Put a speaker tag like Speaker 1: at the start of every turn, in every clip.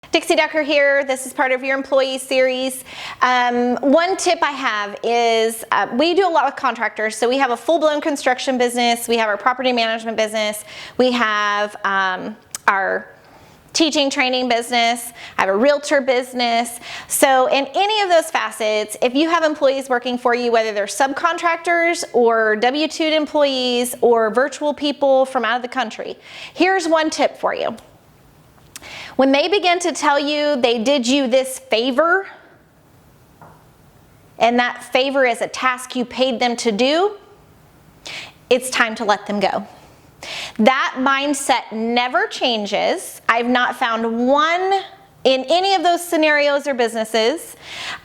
Speaker 1: Dixie Decker here. This is part of your employee series. One tip I have is we do a lot with contractors. So we have a full-blown construction business. We have our property management business. We have our teaching training business. I have a realtor business. So in any of those facets, if you have employees working for you, whether they're subcontractors or W-2 employees or virtual people from out of the country, here's one tip for you. When they begin to tell you they did you this favor, and that favor is a task you paid them to do, it's time to let them go. That mindset never changes. I've not found one in any of those scenarios or businesses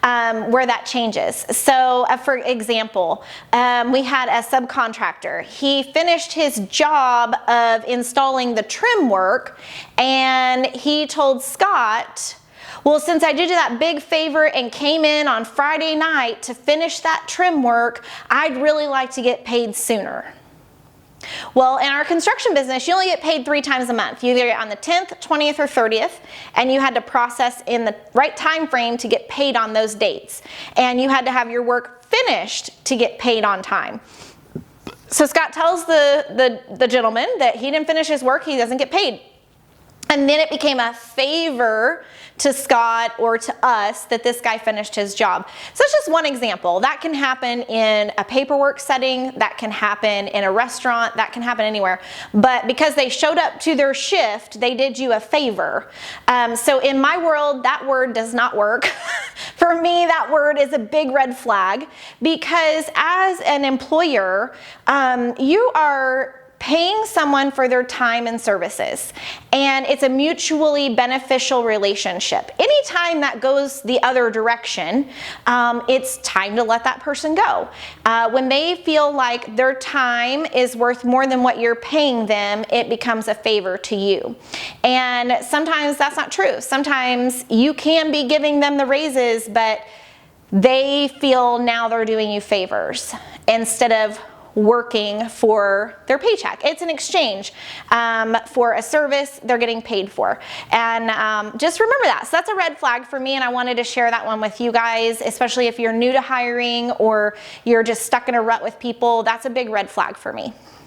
Speaker 1: where that changes. So for example, we had a subcontractor. He finished his job of installing the trim work, and he told Scott, well, since I did you that big favor and came in on Friday night to finish that trim work, I'd really like to get paid sooner. Well, in our construction business, you only get paid 3 times a month. You either get on the 10th, 20th, or 30th, and you had to process in the right time frame to get paid on those dates. And you had to have your work finished to get paid on time. So Scott tells the gentleman that he didn't finish his work, he doesn't get paid. And then it became a favor to Scott or to us that this guy finished his job. So that's just one example. That can happen in a paperwork setting, that can happen in a restaurant, that can happen anywhere. But because they showed up to their shift, they did you a favor. So in my world, that word does not work. For me, that word is a big red flag, because as an employer, you are paying someone for their time and services, and it's a mutually beneficial relationship. Anytime that goes the other direction, it's time to let that person go. When they feel like their time is worth more than what you're paying them, it becomes a favor to you. And sometimes that's not true. Sometimes you can be giving them the raises, but they feel now they're doing you favors instead of working for their paycheck. It's an exchange for a service they're getting paid for. And just remember that. So that's a red flag for me, and I wanted to share that one with you guys, especially if you're new to hiring or you're just stuck in a rut with people. That's a big red flag for me.